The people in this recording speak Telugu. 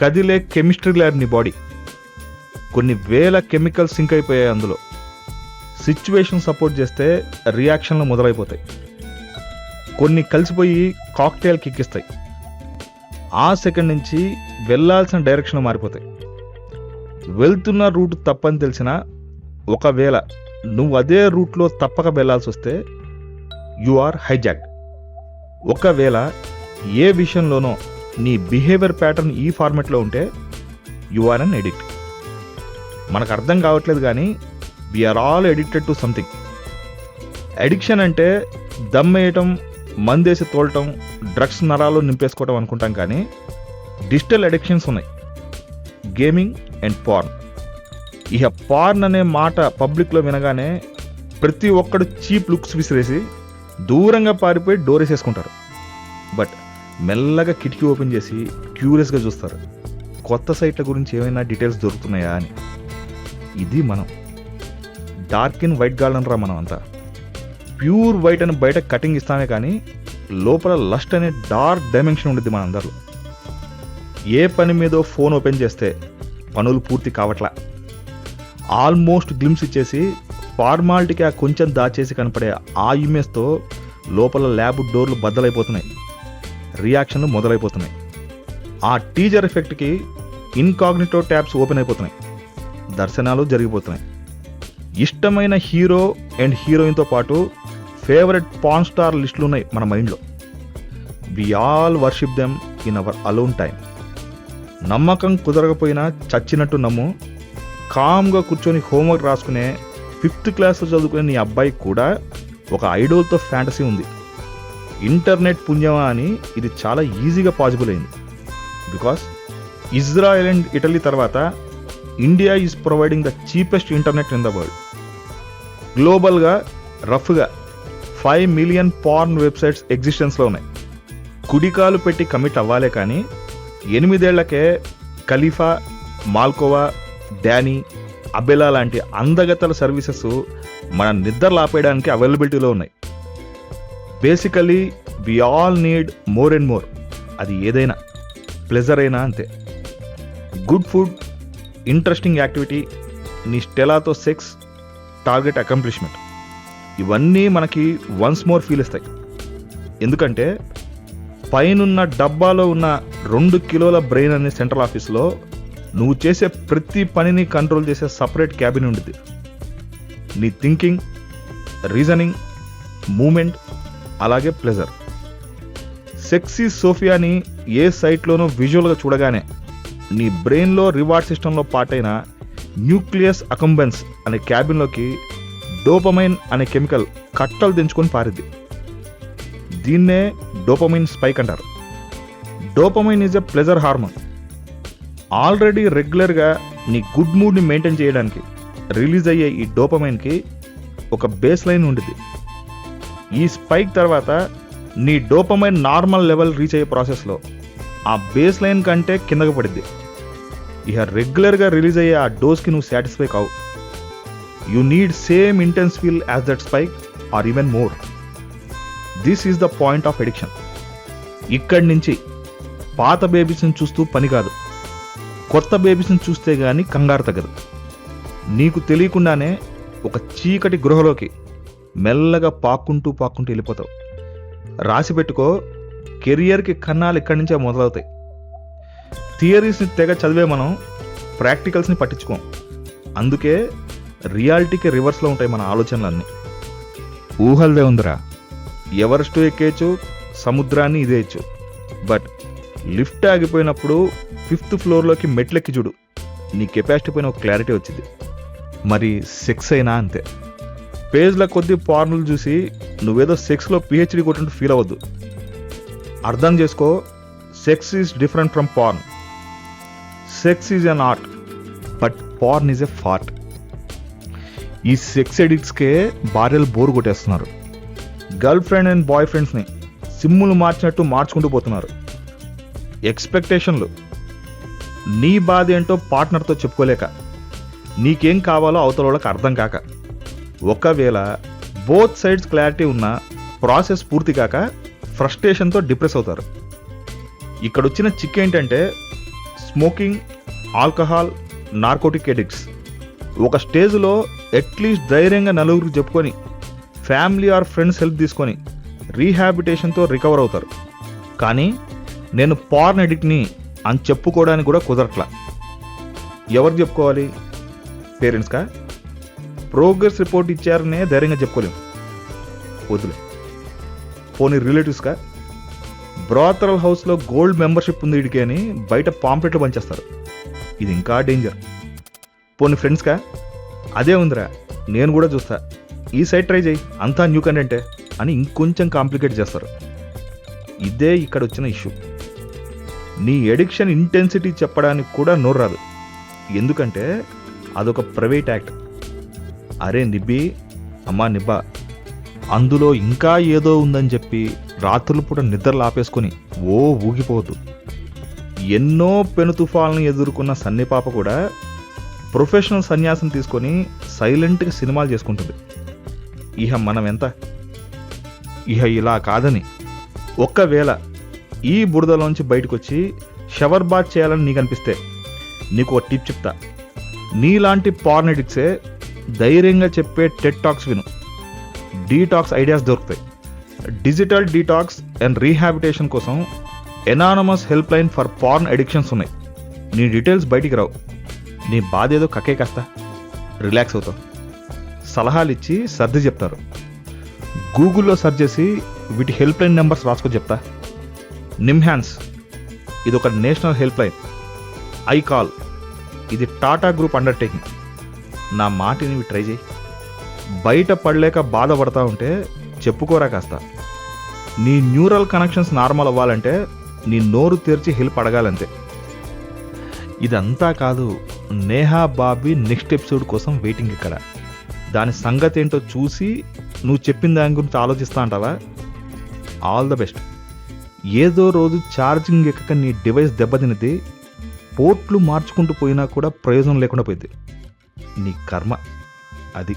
కదిలే కెమిస్ట్రీ ల్యాబ్ నీ బాడీ. కొన్ని వేల కెమికల్స్ సింక్ అయిపోయాయి అందులో. సిచ్యువేషన్ సపోర్ట్ చేస్తే రియాక్షన్లు మొదలైపోతాయి. కొన్ని కలిసిపోయి కాక్టైల్ కిక్కిస్తాయి. ఆ సెకండ్ నుంచి వెళ్ళాల్సిన డైరెక్షన్ మారిపోతాయి. వెళ్తున్న రూట్ తప్పని తెలిసినా ఒకవేళ నువ్వు అదే రూట్లో తప్పక వెళ్ళాల్సి వస్తే యు ఆర్ హైజాక్డ్. ఒకవేళ ఏ విషయంలోనో నీ బిహేవియర్ ప్యాటర్న్ ఈ ఫార్మెట్లో ఉంటే యు ఆర్ అన్ ఎడిక్ట్. మనకు అర్థం కావట్లేదు కానీ we are all addicted to something. Addiction అంటే దమ్మేయటం, మందేసి తోలటం, డ్రగ్స్ నరాలు నింపేసుకోవటం అనుకుంటాం కానీ డిజిటల్ అడిక్షన్స్ ఉన్నాయి. Gaming and porn. ఇక పార్న్ అనే మాట పబ్లిక్లో వినగానే ప్రతి ఒక్కడు చీప్ లుక్స్ విసిరేసి దూరంగా పారిపోయి డోర్ వేసేసుకుంటారు. బట్ మెల్లగా కిటికీ ఓపెన్ చేసి క్యూరియస్గా చూస్తారు, కొత్త సైట్ల గురించి ఏమైనా డీటెయిల్స్ దొరుకుతున్నాయా అని. ఇది మనం. డార్క్ ఇన్ వైట్ గార్డెన్ రా మనం అంతా. ప్యూర్ వైట్ అని బయట కటింగ్ ఇస్తామే కానీ లోపల లస్ట్ అనే డార్క్ డైమెన్షన్ ఉంటుంది మనందరిలో. ఏ పని మీదో ఫోన్ ఓపెన్ చేస్తే పనులు పూర్తి కావట్లా. ఆల్మోస్ట్ గ్లిమ్స్ ఇచ్చేసి ఫార్మాలిటీకి ఆ కొంచెం దాచేసి కనపడే ఆ ఇమేజ్తో లోపల ల్యాబ్ డోర్లు బద్దలైపోతున్నాయి, రియాక్షన్లు మొదలైపోతున్నాయి. ఆ టీజర్ ఎఫెక్ట్కి ఇన్కాగ్నిటో ట్యాబ్స్ ఓపెన్ అయిపోతున్నాయి, దర్శనాలు జరిగిపోతున్నాయి. ఇష్టమైన హీరో అండ్ హీరోయిన్తో పాటు ఫేవరెట్ పాన్ స్టార్ లిస్టులు ఉన్నాయి మన మైండ్లో. We all worship them in our alone time. నమ్మకం కుదరకపోయినా చచ్చినట్టు నమ్ము. కామ్గా కూర్చొని హోంవర్క్ రాసుకునే 5th క్లాస్లో చదువుకునే నీ అబ్బాయికి కూడా ఒక ఐడోల్తో ఫ్యాంటసీ ఉంది. ఇంటర్నెట్ పుణ్యమా అని ఇది చాలా ఈజీగా పాసిబుల్ అయింది. బికాస్ ఇజ్రాయెల్ అండ్ ఇటలీ తర్వాత India is providing the cheapest internet in the world. గ్లోబల్గా రఫ్గా 5 మిలియన్ పార్న్ వెబ్సైట్స్ ఎగ్జిస్టెన్స్లో ఉన్నాయి. కుడికాలు పెట్టి కమిట్ అవ్వాలే కానీ 8 ఏళ్లకే ఖలీఫా, మాల్కోవా, డానీ, అబెలా లాంటి అందగతల సర్వీసెస్ మన నిద్రలు ఆపేయడానికి అవైలబిలిటీలో ఉన్నాయి. Basically we all need more and more. అది ఏదైనా, ప్లెజర్ అయినా అంతే. గుడ్ ఫుడ్, ఇంట్రెస్టింగ్ యాక్టివిటీ, నీ స్టెలాతో సెక్స్, టార్గెట్ అకంప్లిష్మెంట్, ఇవన్నీ మనకి వన్స్ మోర్ ఫీల్ ఇస్తాయి. ఎందుకంటే పైనున్న డబ్బాలో ఉన్న 2 కిలోల బ్రెయిన్ అనే సెంట్రల్ ఆఫీస్లో నువ్వు చేసే ప్రతి పనిని కంట్రోల్ చేసే సపరేట్ క్యాబిన్ ఉంటుంది. నీ థింకింగ్, రీజనింగ్, మూమెంట్, అలాగే ప్లెజర్. సెక్సీ సోఫియాని ఏ సైట్లోనూ విజువల్గా చూడగానే నీ బ్రెయిన్లో రివార్డ్ సిస్టంలో పార్ట్ అయిన న్యూక్లియస్ అకంబెన్స్ అనే క్యాబిన్లోకి డోపమైన్ అనే కెమికల్ కట్టలు తెంచుకొని పారిద్ది. దీన్నే డోపమైన్ స్పైక్ అంటారు. Dopamine is a pleasure hormone. Already రెగ్యులర్గా నీ గుడ్ మూడ్ని మెయింటైన్ చేయడానికి రిలీజ్ అయ్యే ఈ డోపమైన్కి ఒక బేస్ లైన్ ఉంటుంది. ఈ స్పైక్ తర్వాత నీ డోపమైన్ నార్మల్ లెవెల్ రీచ్ అయ్యే ప్రాసెస్లో ఆ బేస్ లైన్ కంటే కిందకు పడిద్ది. ఇక రెగ్యులర్గా రిలీజ్ అయ్యే ఆ డోస్కి నువ్వు సాటిస్ఫై కావు. You need same intense feel as that spike or even more. This is the point of addiction. ఇక్కడి నుంచి పాత బేబీస్ని చూస్తూ పని కాదు, కొత్త బేబీస్ని చూస్తే కానీ కంగారు తగ్గదు. నీకు తెలియకుండానే ఒక చీకటి గృహలోకి మెల్లగా పాక్కుంటూ వెళ్ళిపోతావు. రాసి పెట్టుకో, కెరియర్కి కన్నాలు ఇక్కడి నుంచే మొదలవుతాయి. థియరీస్ని తెగ చదివే మనం ప్రాక్టికల్స్ని పట్టించుకోం. అందుకే రియాలిటీకి రివర్స్లో ఉంటాయి మన ఆలోచనలన్నీ. ఊహలదే ఉందిరా, ఎవరెస్ట్ ఎక్కేయచ్చు, సముద్రాన్ని ఇదేయచ్చు. బట్ లిఫ్ట్ ఆగిపోయినప్పుడు 5th ఫ్లోర్లోకి మెట్లెక్కి చూడు, నీ కెపాసిటీ పైన ఒక క్లారిటీ వచ్చింది. మరి సెక్స్ అయినా అంతే. పేజ్ల కొద్ది పార్నులు చూసి నువ్వేదో సెక్స్లో PhD కొట్టినట్టు ఫీల్ అవ్వద్దు. అర్థం చేసుకో, sex is different from porn. Sex is an art, but porn is a fart. ఈ సెక్స్ ఎడిక్ట్స్కే భార్యలు బోరు కొట్టేస్తున్నారు. గర్ల్ ఫ్రెండ్ అండ్ బాయ్ ఫ్రెండ్స్ని సిమ్ములు మార్చినట్టు మార్చుకుంటూ పోతున్నారు. ఎక్స్పెక్టేషన్లు. నీ బాధ ఏంటో పార్ట్నర్తో చెప్పుకోలేక, నీకేం కావాలో అవతల వాళ్ళకి అర్థం కాక, ఒకవేళ బోత్ సైడ్స్ క్లారిటీ ఉన్న ప్రాసెస్ పూర్తి కాక ఫ్రస్ట్రేషన్తో డిప్రెస్ అవుతారు. ఇక్కడ వచ్చిన చిక్ ఏంటంటే స్మోకింగ్, ఆల్కహాల్, నార్కోటిక్ ఎడిక్ట్స్. ఒక స్టేజ్లో అట్లీస్ట్ ధైర్యంగా నలుగురికి చెప్పుకొని ఫ్యామిలీ ఆర్ ఫ్రెండ్స్ హెల్ప్ తీసుకొని రీహాబిటేషన్తో రికవర్ అవుతారు. కానీ నేను పార్న్ ఎడిక్ట్ని అని చెప్పుకోవడానికి కూడా కుదరట్లా. ఎవరు చెప్పుకోవాలి? పేరెంట్స్కా? ప్రోగ్రెస్ రిపోర్ట్ ఇచ్చారనే ధైర్యంగా చెప్పుకోలేము, వదిలే. పోనీ రిలేటివ్స్కా? బ్రాతరల్ హౌస్లో గోల్డ్ మెంబర్షిప్ ఉంది ఇడికి అని బయట పాంప్లెట్లు పంచేస్తారు, ఇది ఇంకా డేంజర్. పోనీ ఫ్రెండ్స్కా? అదే ఉందిరా, నేను కూడా చూస్తా, ఈ సైట్ ట్రై చేయి, అంతా న్యూ కంటెంటే అని ఇంకొంచెం కాంప్లికేట్ చేస్తారు. ఇదే ఇక్కడ వచ్చిన ఇష్యూ. నీ ఎడిక్షన్ ఇంటెన్సిటీ చెప్పడానికి కూడా నోరు రాదు, ఎందుకంటే అదొక ప్రైవేట్ యాక్ట్. అరే నిబ్బి, అమ్మా నిబ్బా, అందులో ఇంకా ఏదో ఉందని చెప్పి రాత్రులు పూట నిద్రలు ఆపేసుకొని ఊగిపోవద్దు. ఎన్నో పెను తుఫాలను ఎదుర్కొన్న సన్నిపాప కూడా ప్రొఫెషనల్ సన్యాసం తీసుకొని సైలెంట్గా సినిమాలు చేసుకుంటుంది. ఇహ మనం ఎంత? ఇహ ఇలా కాదని ఒక్కవేళ ఈ బురదలోంచి బయటకు వచ్చి షవర్ బాత్ చేయాలని నీకు అనిపిస్తే నీకు ఒక టిప్ చెప్తా. నీలాంటి పార్న్ ఎడిక్ట్సే ధైర్యంగా చెప్పే టెడ్ టాక్స్ విను, డీటాక్స్ ఐడియాస్ దొరుకుతాయి. డిజిటల్ డీటాక్స్ అండ్ రీహాబిటేషన్ కోసం unanimous help line for porn addictions ఉన్నాయి. నీ డీటెయిల్స్ బయటికి రావు, నీ బాధ ఏదో కక్కే కాస్తా రిలాక్స్ అవుతావు. సలహాలు ఇచ్చి సర్ది చెప్తారు. గూగుల్లో సెర్చ్ చేసి వీటి హెల్ప్ లైన్ నెంబర్స్ రాసుకొని చెప్తా. నిమ్హాన్స్, ఇది ఒక నేషనల్ హెల్ప్ లైన్. ఐకాల్, ఇది టాటా గ్రూప్ అండర్టేకింగ్. నా మాటిని ఇవి ట్రై చేయి. బయట పడలేక బాధపడతా ఉంటే చెప్పుకోరా కాస్త. నీ న్యూరల్ కనెక్షన్స్ నార్మల్ అవ్వాలంటే నీ నోరు తెరిచి హెల్ప్ అడగాలంతే. ఇదంతా కాదు, నేహా బాబీ నెక్స్ట్ ఎపిసోడ్ కోసం వెయిటింగ్ ఇక్కడ. దాని సంగతి ఏంటో చూసి నువ్వు చెప్పిన దాని గురించి ఆలోచిస్తా అంటావా? All the best. ఏదో రోజు ఛార్జింగ్ ఎక్కక నీ డివైస్ దెబ్బతినిది, పోర్ట్లు మార్చుకుంటూ పోయినా కూడా ప్రయోజనం లేకుండా పోయింది. నీ కర్మ అది.